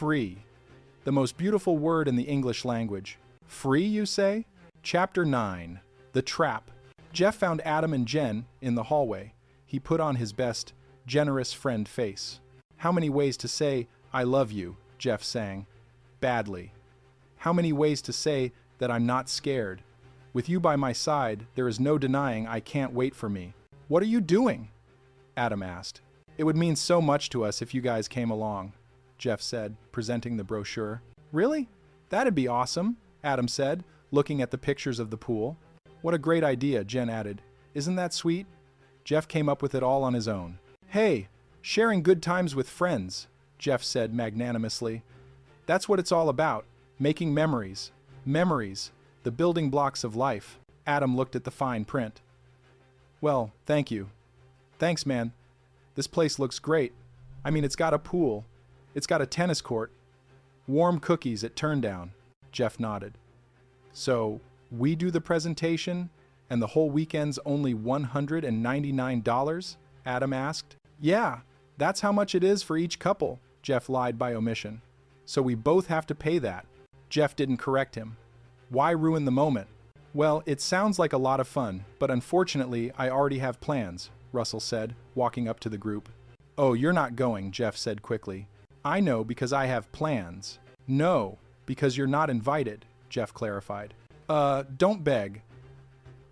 Free. The most beautiful word in the English language. Free, you say? Chapter 9. The Trap. Jeff found Adam and Jen in the hallway. He put on his best, generous friend face. How many ways to say, I love you, Jeff sang. Badly. How many ways to say that I'm not scared? With you by my side, there is no denying I can't wait for me. What are you doing? Adam asked. It would mean so much to us if you guys came along, Jeff said, presenting the brochure. Really? That'd be awesome, Adam said, looking at the pictures of the pool. What a great idea, Jen added. Isn't that sweet? Jeff came up with it all on his own. Hey, sharing good times with friends, Jeff said magnanimously. That's what it's all about, making memories. Memories, the building blocks of life. Adam looked at the fine print. Well, thank you. Thanks, man. This place looks great. I mean, it's got a pool. It's got a tennis court. Warm cookies at Turndown. Jeff nodded. So, we do the presentation, and the whole weekend's only $199? Adam asked. Yeah, that's how much it is for each couple, Jeff lied by omission. So we both have to pay that. Jeff didn't correct him. Why ruin the moment? Well, it sounds like a lot of fun, but unfortunately I already have plans, Russell said, walking up to the group. Oh, you're not going, Jeff said quickly. I know because I have plans. No, because you're not invited, Jeff clarified. Don't beg.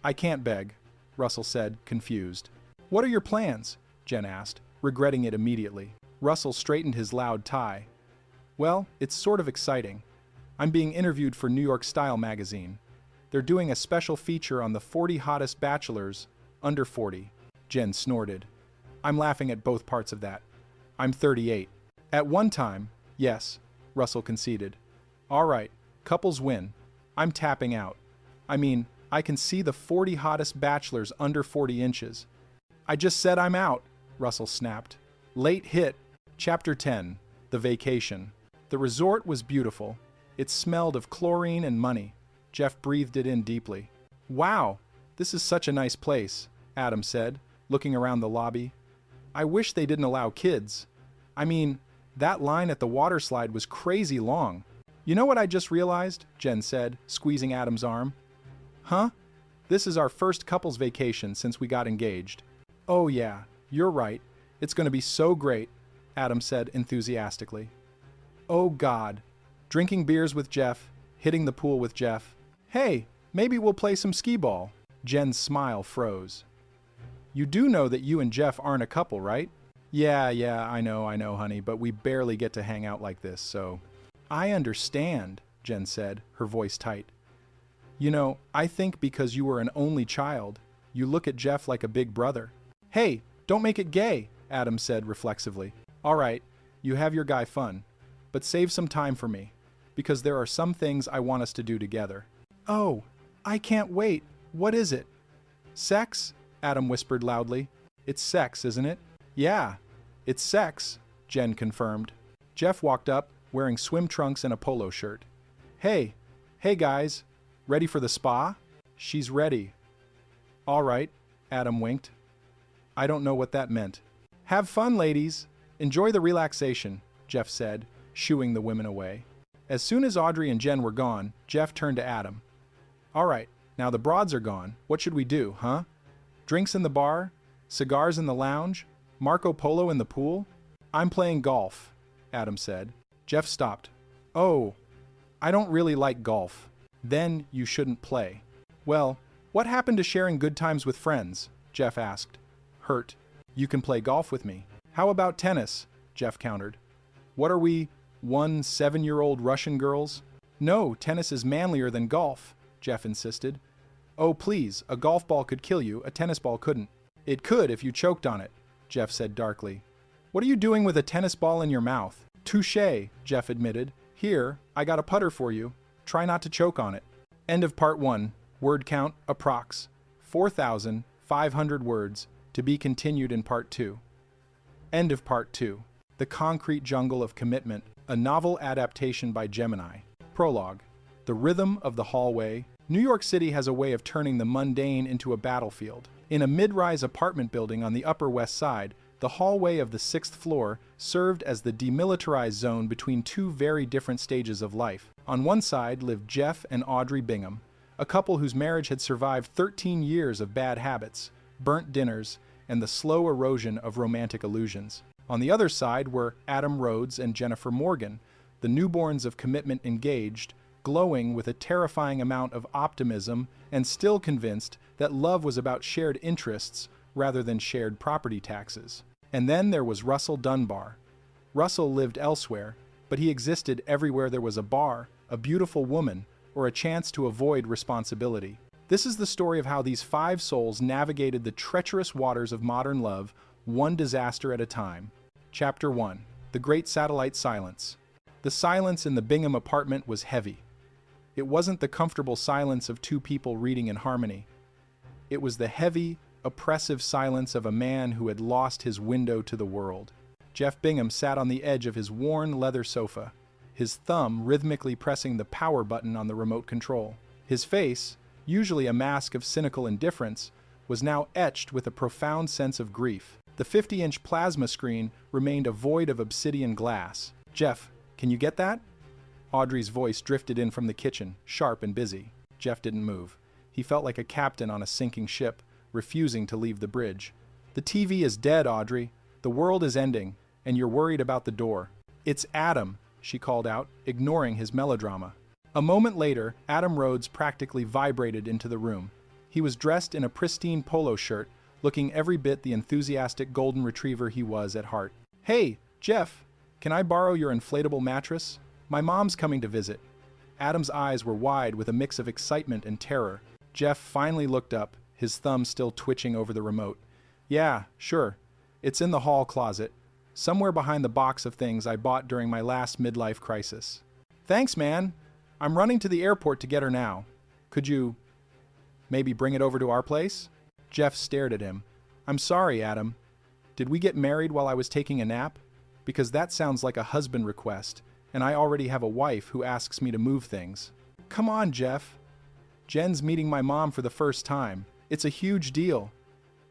I can't beg, Russell said, confused. What are your plans? Jen asked, regretting it immediately. Russell straightened his loud tie. Well, it's sort of exciting. I'm being interviewed for New York Style magazine. They're doing a special feature on the 40 hottest bachelors under 40. Jen snorted. I'm laughing at both parts of that. I'm 38. At one time, yes, Russell conceded. All right, couples win. I'm tapping out. I mean, I can see the 40 hottest bachelors under 40 inches. I just said I'm out, Russell snapped. Late hit. Chapter 10. The Vacation. The resort was beautiful. It smelled of chlorine and money. Jeff breathed it in deeply. Wow, this is such a nice place, Adam said, looking around the lobby. I wish they didn't allow kids. I mean, that line at the water slide was crazy long. You know what I just realized? Jen said, squeezing Adam's arm. Huh? This is our first couples vacation since we got engaged. Oh yeah, you're right. It's going to be so great, Adam said enthusiastically. Oh God. Drinking beers with Jeff, hitting the pool with Jeff. Hey, maybe we'll play some skee-ball. Jen's smile froze. You do know that you and Jeff aren't a couple, right? Yeah, I know, honey, but we barely get to hang out like this, so... I understand, Jen said, her voice tight. You know, I think because you were an only child, you look at Jeff like a big brother. Hey, don't make it gay, Adam said reflexively. All right, you have your guy fun, but save some time for me, because there are some things I want us to do together. Oh, I can't wait. What is it? Sex? Adam whispered loudly. It's sex, isn't it? Yeah, it's sex, Jen confirmed. Jeff walked up, wearing swim trunks and a polo shirt. Hey guys, ready for the spa? She's ready. All right, Adam winked. I don't know what that meant. Have fun, ladies. Enjoy the relaxation, Jeff said, shooing the women away. As soon as Audrey and Jen were gone, Jeff turned to Adam. All right, now the broads are gone. What should we do, huh? Drinks in the bar? Cigars in the lounge? Marco Polo in the pool? I'm playing golf, Adam said. Jeff stopped. Oh, I don't really like golf. Then you shouldn't play. Well, what happened to sharing good times with friends? Jeff asked. Hurt. You can play golf with me. How about tennis? Jeff countered. What are we, 7-year-old Russian girls? No, tennis is manlier than golf, Jeff insisted. Oh, please, a golf ball could kill you, a tennis ball couldn't. It could if you choked on it, Jeff said darkly. What are you doing with a tennis ball in your mouth? Touché, Jeff admitted. Here, I got a putter for you. Try not to choke on it. End of part 1. Word count, approx. 4,500 words. To be continued in part 2. End of part 2. The Concrete Jungle of Commitment, a novel adaptation by Gemini. Prologue. The rhythm of the hallway. New York City has a way of turning the mundane into a battlefield. In a mid-rise apartment building on the Upper West Side, The hallway of the 6th floor served as the demilitarized zone between two very different stages of life. On one side lived Jeff and Audrey Bingham, a couple whose marriage had survived 13 years of bad habits, burnt dinners, and the slow erosion of romantic illusions. On the other side were Adam Rhodes and Jennifer Morgan, the newborns of commitment engaged, glowing with a terrifying amount of optimism and still convinced that love was about shared interests rather than shared property taxes. And then there was Russell Dunbar. Russell lived elsewhere, but he existed everywhere there was a bar, a beautiful woman, or a chance to avoid responsibility. This is the story of how these 5 souls navigated the treacherous waters of modern love, one disaster at a time. Chapter 1. The Great Satellite Silence. The silence in the Bingham apartment was heavy. It wasn't the comfortable silence of two people reading in harmony. It was the heavy, oppressive silence of a man who had lost his window to the world. Jeff Bingham sat on the edge of his worn leather sofa, his thumb rhythmically pressing the power button on the remote control. His face, usually a mask of cynical indifference, was now etched with a profound sense of grief. The 50-inch plasma screen remained a void of obsidian glass. "Jeff, can you get that?" Audrey's voice drifted in from the kitchen, sharp and busy. Jeff didn't move. He felt like a captain on a sinking ship, refusing to leave the bridge. "The TV is dead, Audrey. The world is ending, and you're worried about the door." "It's Adam," she called out, ignoring his melodrama. A moment later, Adam Rhodes practically vibrated into the room. He was dressed in a pristine polo shirt, looking every bit the enthusiastic golden retriever he was at heart. "Hey, Jeff, can I borrow your inflatable mattress? My mom's coming to visit." Adam's eyes were wide with a mix of excitement and terror. Jeff finally looked up, his thumb still twitching over the remote. "Yeah, sure. It's in the hall closet, somewhere behind the box of things I bought during my last midlife crisis." "Thanks, man. I'm running to the airport to get her now. Could you maybe bring it over to our place?" Jeff stared at him. "I'm sorry, Adam. Did we get married while I was taking a nap? Because that sounds like a husband request, and I already have a wife who asks me to move things." "Come on, Jeff. Jen's meeting my mom for the first time. It's a huge deal.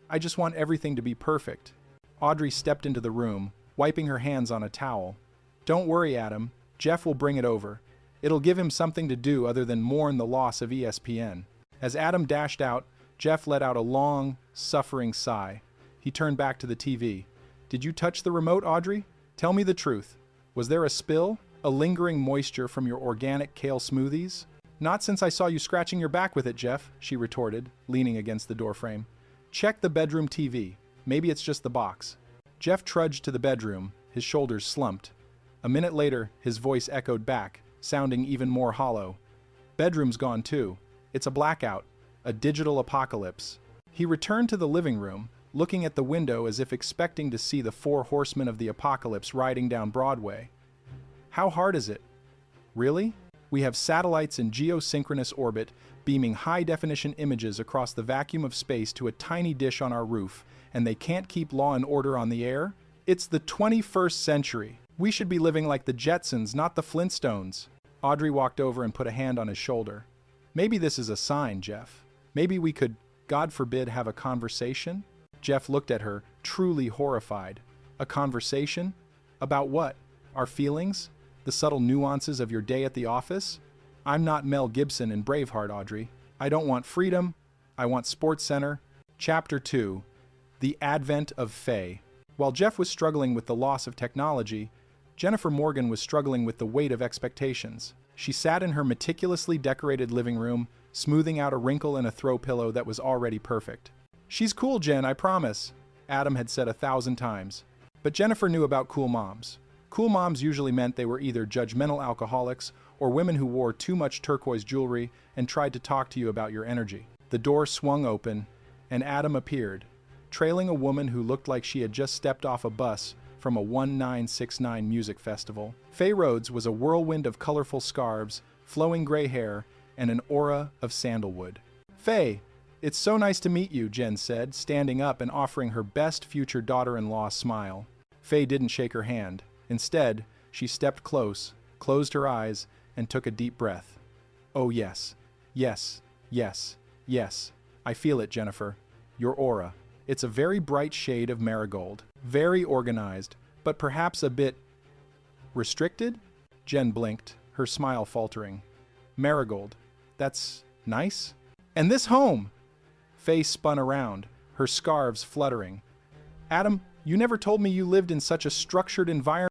I just want everything to be perfect." Audrey stepped into the room, wiping her hands on a towel. "Don't worry, Adam. Jeff will bring it over. It'll give him something to do other than mourn the loss of ESPN." As Adam dashed out, Jeff let out a long, suffering sigh. He turned back to the TV. "Did you touch the remote, Audrey? Tell me the truth. Was there a spill? A lingering moisture from your organic kale smoothies?" "Not since I saw you scratching your back with it, Jeff," she retorted, leaning against the doorframe. "Check the bedroom TV. Maybe it's just the box." Jeff trudged to the bedroom, his shoulders slumped. A minute later, his voice echoed back, sounding even more hollow. "Bedroom's gone too. It's a blackout, a digital apocalypse." He returned to the living room, looking at the window as if expecting to see the 4 horsemen of the apocalypse riding down Broadway. How hard is it? Really? We have satellites in geosynchronous orbit, beaming high-definition images across the vacuum of space to a tiny dish on our roof, and they can't keep law and order on the air? It's the 21st century. We should be living like the Jetsons, not the Flintstones. Audrey walked over and put a hand on his shoulder. "Maybe this is a sign, Jeff. Maybe we could, God forbid, have a conversation?" Jeff looked at her, truly horrified. "A conversation? About what? Our feelings? The subtle nuances of your day at the office? I'm not Mel Gibson in Braveheart, Audrey. I don't want freedom. I want SportsCenter." Chapter 2. The Advent of Faye. While Jeff was struggling with the loss of technology, Jennifer Morgan was struggling with the weight of expectations. She sat in her meticulously decorated living room, smoothing out a wrinkle in a throw pillow that was already perfect. "She's cool, Jen, I promise," Adam had said 1,000 times. But Jennifer knew about cool moms. Cool moms usually meant they were either judgmental alcoholics or women who wore too much turquoise jewelry and tried to talk to you about your energy. The door swung open, and Adam appeared, trailing a woman who looked like she had just stepped off a bus from a 1969 music festival. Faye Rhodes was a whirlwind of colorful scarves, flowing gray hair, and an aura of sandalwood. "Faye, it's so nice to meet you," Jen said, standing up and offering her best future daughter-in-law smile. Faye didn't shake her hand. Instead, she stepped close, closed her eyes, and took a deep breath. "Oh yes, yes, yes, yes. I feel it, Jennifer. Your aura. It's a very bright shade of marigold." Very organized, but perhaps a bit restricted? Jen blinked, her smile faltering. Marigold. That's nice. And this home! Faye spun around, her scarves fluttering. Adam, you never told me you lived in such a structured environment.